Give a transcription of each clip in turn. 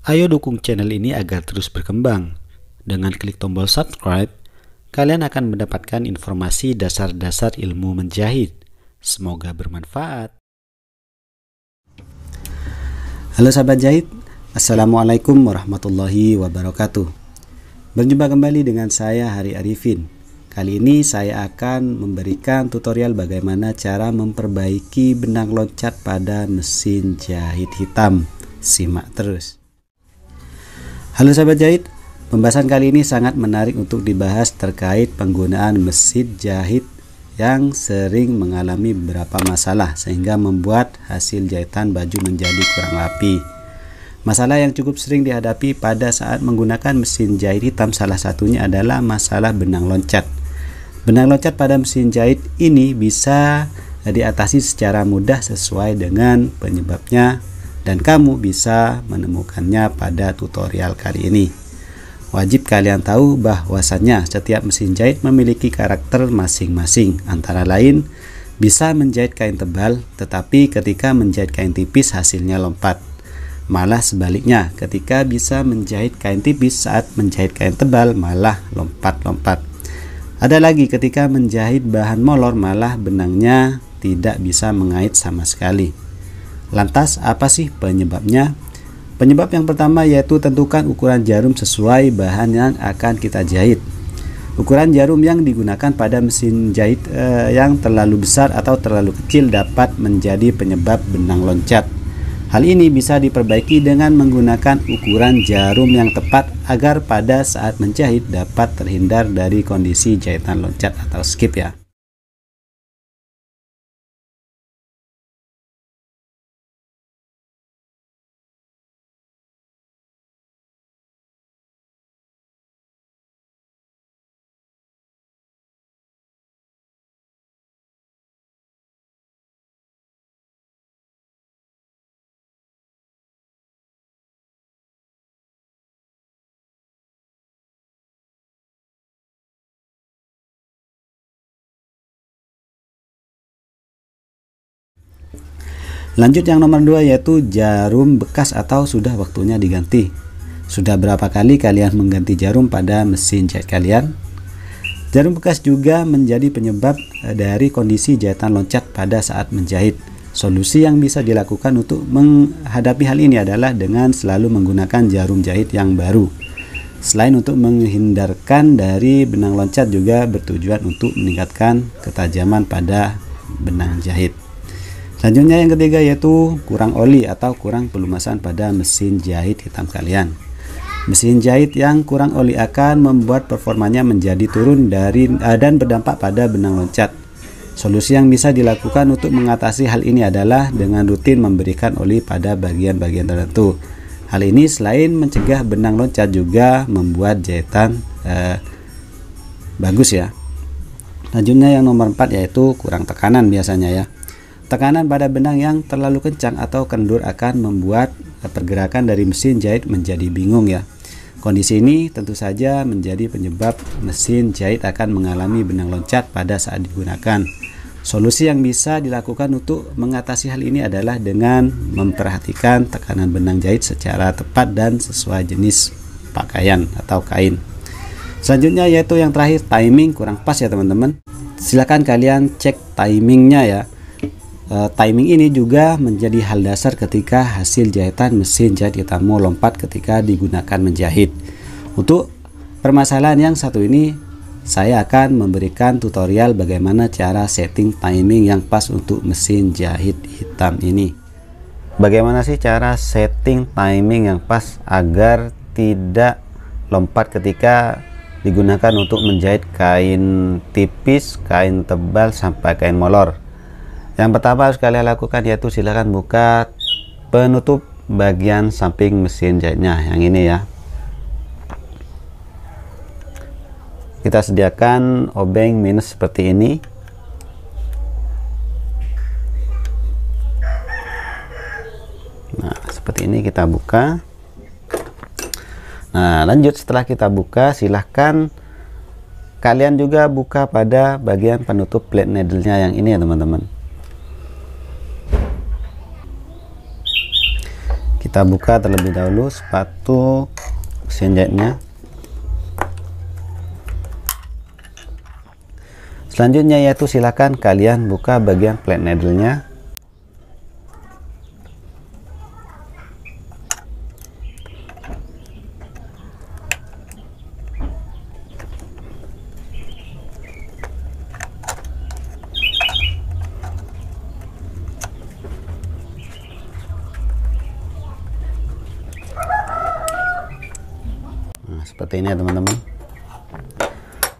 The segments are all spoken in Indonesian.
Ayo dukung channel ini agar terus berkembang. Dengan klik tombol subscribe, kalian akan mendapatkan informasi dasar-dasar ilmu menjahit. Semoga bermanfaat. Halo sahabat jahit, Assalamualaikum warahmatullahi wabarakatuh. Berjumpa kembali dengan saya Hari Arifin. Kali ini saya akan memberikan tutorial bagaimana cara memperbaiki benang loncat pada mesin jahit hitam. Simak terus. Halo sahabat jahit, pembahasan kali ini sangat menarik untuk dibahas terkait penggunaan mesin jahit yang sering mengalami beberapa masalah sehingga membuat hasil jahitan baju menjadi kurang rapi. Masalah yang cukup sering dihadapi pada saat menggunakan mesin jahit hitam salah satunya adalah masalah benang loncat. Benang loncat pada mesin jahit ini bisa diatasi secara mudah sesuai dengan penyebabnya, dan kamu bisa menemukannya pada tutorial kali ini. Wajib kalian tahu bahwasannya setiap mesin jahit memiliki karakter masing-masing. Antara lain, bisa menjahit kain tebal, tetapi ketika menjahit kain tipis hasilnya lompat. Malah sebaliknya, ketika bisa menjahit kain tipis saat menjahit kain tebal malah lompat-lompat. Ada lagi ketika menjahit bahan molor malah benangnya tidak bisa mengait sama sekali. Lantas apa sih penyebabnya? Penyebab yang pertama yaitu tentukan ukuran jarum sesuai bahan yang akan kita jahit. Ukuran jarum yang digunakan pada mesin jahit yang terlalu besar atau terlalu kecil dapat menjadi penyebab benang loncat. Hal ini bisa diperbaiki dengan menggunakan ukuran jarum yang tepat agar pada saat menjahit dapat terhindar dari kondisi jahitan loncat atau skip ya. Lanjut yang nomor 2 yaitu jarum bekas atau sudah waktunya diganti. Sudah berapa kali kalian mengganti jarum pada mesin jahit kalian? Jarum bekas juga menjadi penyebab dari kondisi jahitan loncat pada saat menjahit. Solusi yang bisa dilakukan untuk menghadapi hal ini adalah dengan selalu menggunakan jarum jahit yang baru. Selain untuk menghindarkan dari benang loncat, juga bertujuan untuk meningkatkan ketajaman pada benang jahit. Selanjutnya yang ketiga yaitu kurang oli atau kurang pelumasan pada mesin jahit hitam kalian. Mesin jahit yang kurang oli akan membuat performanya menjadi turun dan berdampak pada benang loncat. Solusi yang bisa dilakukan untuk mengatasi hal ini adalah dengan rutin memberikan oli pada bagian-bagian tertentu. Hal ini selain mencegah benang loncat juga membuat jahitan bagus ya. Selanjutnya yang nomor 4 yaitu kurang tekanan biasanya ya. Tekanan pada benang yang terlalu kencang atau kendur akan membuat pergerakan dari mesin jahit menjadi bingung ya. Kondisi ini tentu saja menjadi penyebab mesin jahit akan mengalami benang loncat pada saat digunakan. Solusi yang bisa dilakukan untuk mengatasi hal ini adalah dengan memperhatikan tekanan benang jahit secara tepat dan sesuai jenis pakaian atau kain. Selanjutnya yaitu yang terakhir, timing kurang pas ya teman-teman. Silakan kalian cek timingnya ya. Timing ini juga menjadi hal dasar ketika hasil jahitan mesin jahit hitammu lompat ketika digunakan menjahit. Untuk permasalahan yang satu ini, saya akan memberikan tutorial bagaimana cara setting timing yang pas untuk mesin jahit hitam ini. Bagaimana sih cara setting timing yang pas agar tidak lompat ketika digunakan untuk menjahit kain tipis, kain tebal, sampai kain molor? Yang pertama harus kalian lakukan yaitu silakan buka penutup bagian samping mesin jahitnya yang ini ya. Kita sediakan obeng minus seperti ini. Nah, seperti ini kita buka. Nah, lanjut setelah kita buka, silahkan kalian juga buka pada bagian penutup plate needle-nya yang ini ya teman-teman. kita buka terlebih dahulu sepatu mesin jahitnya. Selanjutnya yaitu silakan kalian buka bagian plate needle-nya. Nah, seperti ini ya teman-teman.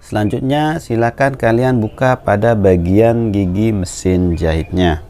Selanjutnya silakan kalian buka pada bagian gigi mesin jahitnya.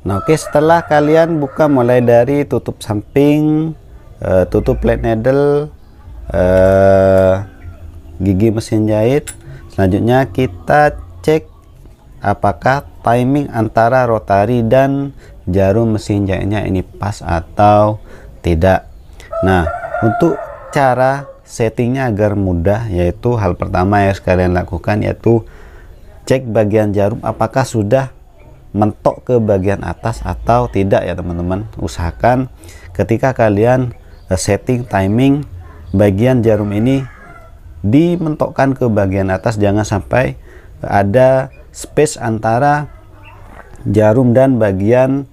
Nah, oke, setelah kalian buka mulai dari tutup samping, tutup plate needle, gigi mesin jahit, selanjutnya kita cek apakah timing antara rotari dan jarum mesin jahitnya ini pas atau tidak. Nah, untuk cara settingnya agar mudah, yaitu hal pertama yang kalian lakukan yaitu cek bagian jarum apakah sudah mentok ke bagian atas atau tidak ya teman-teman. Usahakan ketika kalian setting timing, bagian jarum ini dimentokkan ke bagian atas, jangan sampai ada space antara jarum dan bagian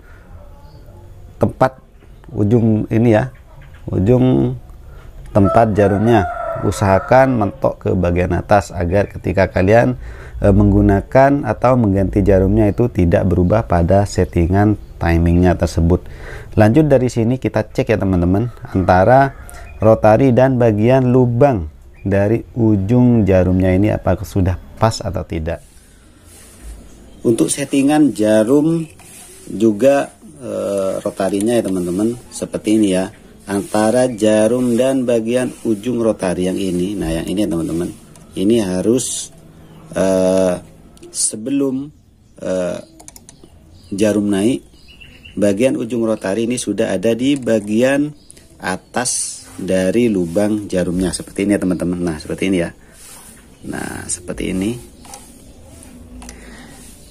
tempat ujung ini ya, ujung tempat jarumnya. Usahakan mentok ke bagian atas agar ketika kalian menggunakan atau mengganti jarumnya itu tidak berubah pada settingan timingnya tersebut. Lanjut dari sini kita cek ya teman-teman antara rotari dan bagian lubang dari ujung jarumnya ini apakah sudah pas atau tidak. Untuk settingan jarum juga rotarinya ya teman-teman seperti ini ya, antara jarum dan bagian ujung rotari yang ini. Nah yang ini ya teman-teman, ini harus sebelum jarum naik, bagian ujung rotari ini sudah ada di bagian atas dari lubang jarumnya seperti ini ya teman-teman. Nah seperti ini ya, nah seperti ini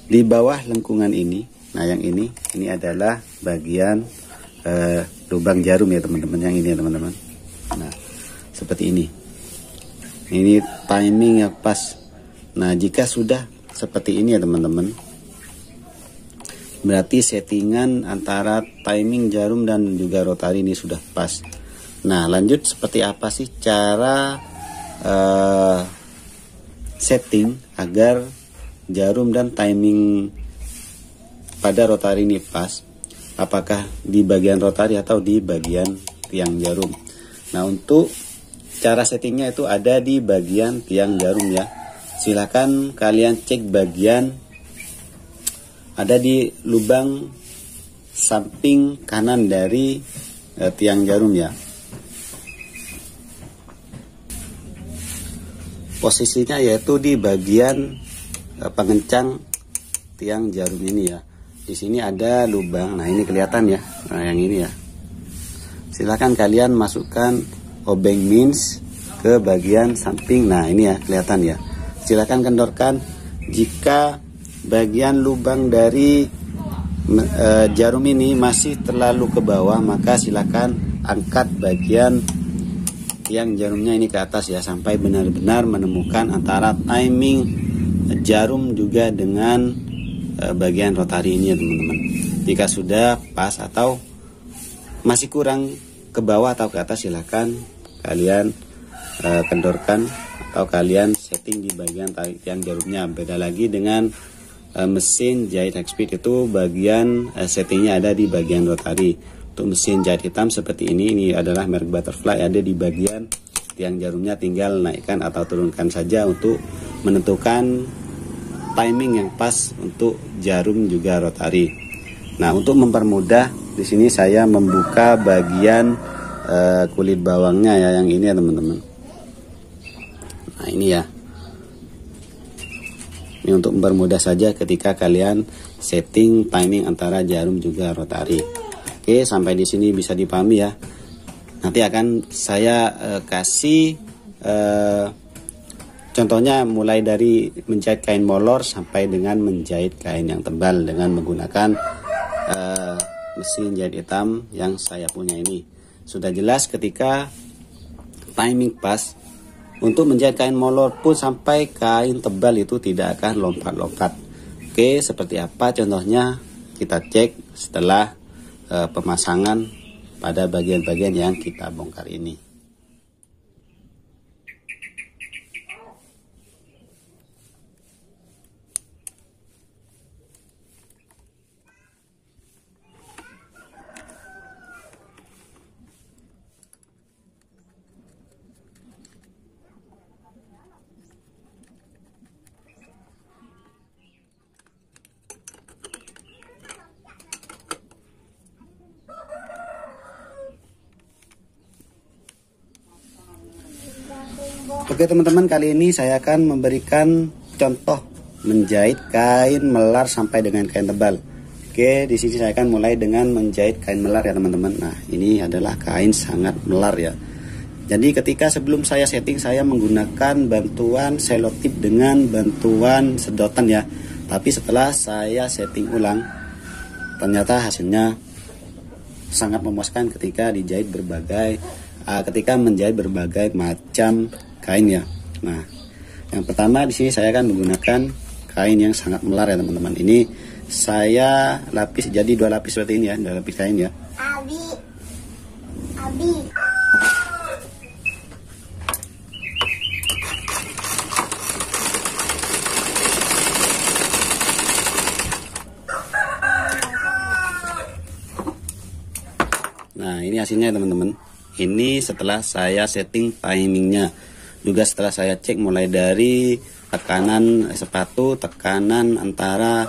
di bawah lengkungan ini. Nah yang ini adalah bagian lubang jarum ya teman-teman, yang ini ya teman-teman. Nah seperti ini timing yang pas. Nah jika sudah seperti ini ya teman-teman, berarti settingan antara timing jarum dan juga rotari ini sudah pas. Nah lanjut seperti apa sih cara setting agar jarum dan timing pada rotari ini pas, apakah di bagian rotari atau di bagian tiang jarum. Nah untuk cara settingnya itu ada di bagian tiang jarum ya. Silakan kalian cek bagian ada di lubang samping kanan dari tiang jarum ya. Posisinya yaitu di bagian pengencang tiang jarum ini ya. Di sini ada lubang. Nah ini kelihatan ya. Nah yang ini ya. Silakan kalian masukkan obeng mince ke bagian samping. Nah ini ya kelihatan ya. Silakan kendorkan. Jika bagian lubang dari jarum ini masih terlalu ke bawah, maka silakan angkat bagian tiang jarumnya ini ke atas ya, sampai benar-benar menemukan antara timing jarum juga dengan bagian rotari ini ya teman-teman. Jika sudah pas atau masih kurang ke bawah atau ke atas, silakan kalian kendorkan atau kalian setting di bagian tiang jarumnya. Beda lagi dengan mesin jahit high speed, itu bagian settingnya ada di bagian rotari. Untuk mesin jahit hitam seperti ini adalah merek Butterfly, ada di bagian tiang jarumnya, tinggal naikkan atau turunkan saja untuk menentukan timing yang pas untuk jarum juga rotari. Nah untuk mempermudah, di sini saya membuka bagian kulit bawangnya ya, yang ini ya teman-teman. Nah ini ya, ini untuk mempermudah saja ketika kalian setting timing antara jarum juga rotari. Oke, sampai di sini bisa dipahami ya. Nanti akan saya kasih contohnya mulai dari menjahit kain molor sampai dengan menjahit kain yang tebal dengan menggunakan mesin jahit hitam yang saya punya ini. Sudah jelas ketika timing pas. Untuk menjahit kain molor pun sampai kain tebal itu tidak akan lompat-lompat. Oke, seperti apa contohnya kita cek setelah pemasangan pada bagian-bagian yang kita bongkar ini. Oke teman-teman, kali ini saya akan memberikan contoh menjahit kain melar sampai dengan kain tebal. Oke, di sini saya akan mulai dengan menjahit kain melar ya teman-teman. Nah, ini adalah kain sangat melar ya. Jadi ketika sebelum saya setting, saya menggunakan bantuan selotip dengan bantuan sedotan ya. Tapi setelah saya setting ulang, ternyata hasilnya sangat memuaskan ketika dijahit ketika menjahit berbagai macam kain ya. Nah, yang pertama di sini saya akan menggunakan kain yang sangat melar ya teman-teman. Ini saya lapis jadi 2 lapis seperti ini ya, 2 lapis kain ya. Abi. Nah, ini hasilnya teman-teman. Ini setelah saya setting timingnya. Juga setelah saya cek mulai dari tekanan sepatu, tekanan antara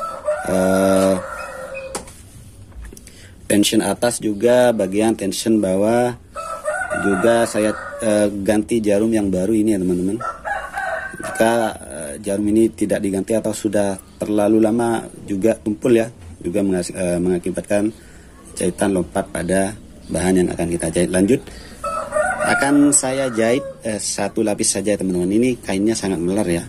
tension atas, juga bagian tension bawah. Juga saya ganti jarum yang baru ini ya teman-teman. Jika jarum ini tidak diganti atau sudah terlalu lama juga tumpul ya, juga mengakibatkan jahitan lompat pada bahan yang akan kita jahit. Lanjut, akan saya jahit 1 lapis saja teman-teman. Ini kainnya sangat melar ya.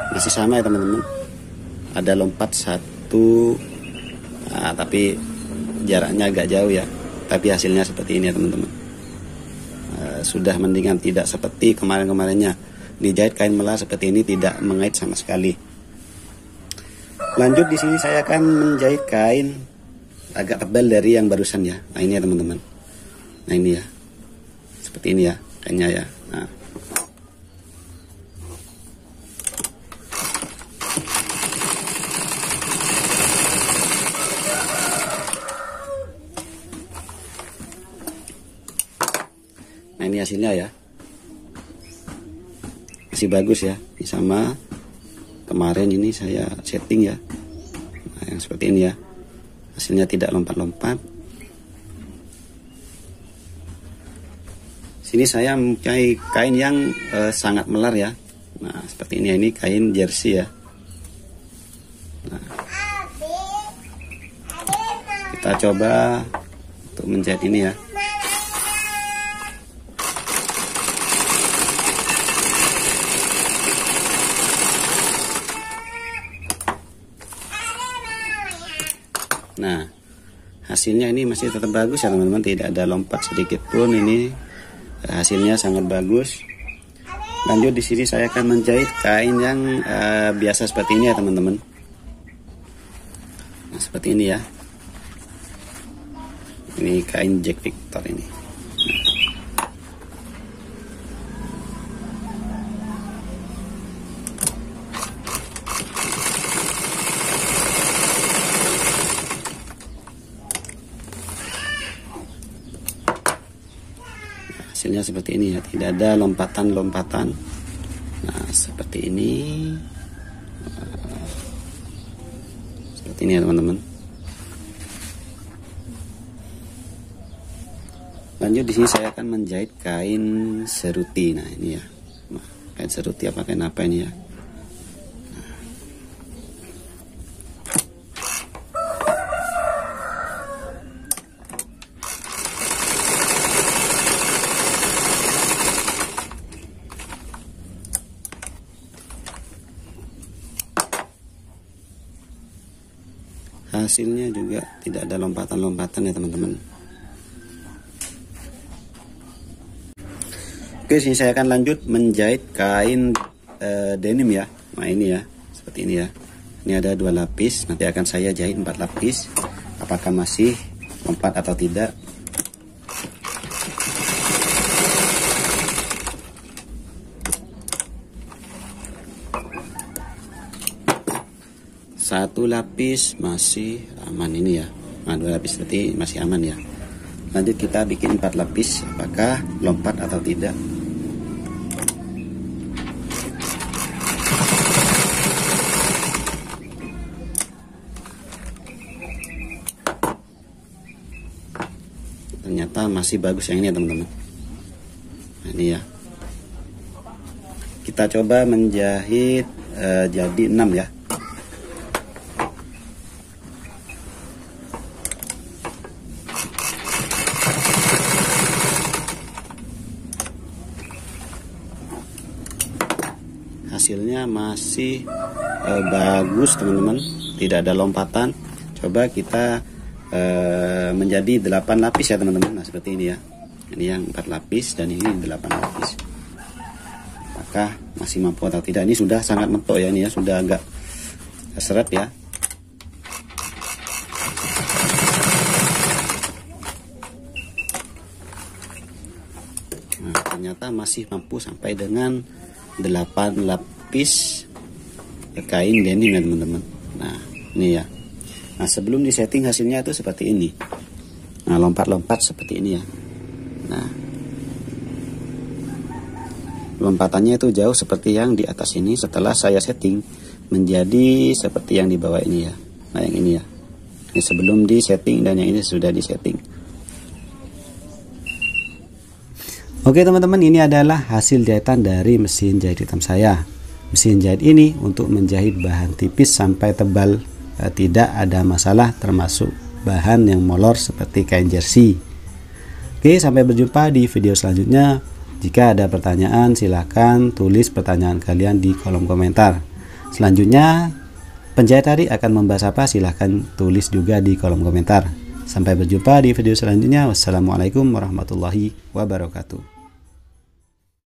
Masih sama ya teman-teman. Ada lompat 1, tapi jaraknya agak jauh ya. Tapi hasilnya seperti ini ya teman-teman. Sudah mendingan tidak seperti kemarin-kemarinnya dijahit kain melar seperti ini, tidak mengait sama sekali. Lanjut, di sini saya akan menjahit kain agak tebal dari yang barusan ya. Nah ini ya teman-teman. Nah ini ya, seperti ini ya kainnya ya. Nah ini hasilnya ya, masih bagus ya. Ini sama kemarin ini saya setting ya. Nah, yang seperti ini ya, hasilnya tidak lompat-lompat. Sini saya mempunyai kain yang sangat melar ya. Nah seperti ini ya, ini kain jersey ya. Nah, kita coba untuk menjahit ini ya. Nah, hasilnya ini masih tetap bagus ya teman-teman, tidak ada lompat sedikit pun. Ini hasilnya sangat bagus. Lanjut, di sini saya akan menjahit kain yang biasa seperti ini ya teman-teman. Nah, seperti ini ya. Ini kain Jack Victor ini. hasilnya seperti ini ya, tidak ada lompatan-lompatan. Nah, seperti ini. Seperti ini ya teman-teman. Lanjut di sini saya akan menjahit kain seruti. Nah, ini ya. Nah, kain seruti apa kain apa ini ya? Hasilnya juga tidak ada lompatan-lompatan ya teman-teman. Oke, sini saya akan lanjut menjahit kain denim ya. Nah, ini ya, seperti ini ya. Ini ada 2 lapis, nanti akan saya jahit 4 lapis. Apakah masih lompat atau tidak? Satu lapis masih aman ini ya. Nah, 2 lapis berarti masih aman ya. Lanjut kita bikin 4 lapis, apakah lompat atau tidak? Ternyata masih bagus yang ini ya teman-teman. Nah, ini ya. Kita coba menjahit jadi 6 ya. Hasilnya masih bagus teman-teman, tidak ada lompatan. Coba kita menjadi 8 lapis ya teman-teman. Nah, seperti ini ya. Ini yang 4 lapis dan ini 8 lapis. Apakah masih mampu atau tidak? Ini sudah sangat mentok ya, ini ya, sudah agak seret ya. Nah, ternyata masih mampu sampai dengan 8 lapis kain denim ya teman-teman. Nah, ini ya. Nah, sebelum disetting hasilnya itu seperti ini. Nah, lompat-lompat seperti ini ya. Nah, lompatannya itu jauh seperti yang di atas ini. Setelah saya setting menjadi seperti yang di bawah ini ya. Nah, yang ini ya. Ini sebelum disetting dan yang ini sudah disetting. Oke teman-teman, ini adalah hasil jahitan dari mesin jahit hitam saya. Mesin jahit ini untuk menjahit bahan tipis sampai tebal tidak ada masalah, termasuk bahan yang molor seperti kain jersey. Oke, sampai berjumpa di video selanjutnya. Jika ada pertanyaan silahkan tulis pertanyaan kalian di kolom komentar. Selanjutnya penjahit hari akan membahas apa, silahkan tulis juga di kolom komentar. Sampai berjumpa di video selanjutnya. Wassalamualaikum warahmatullahi wabarakatuh.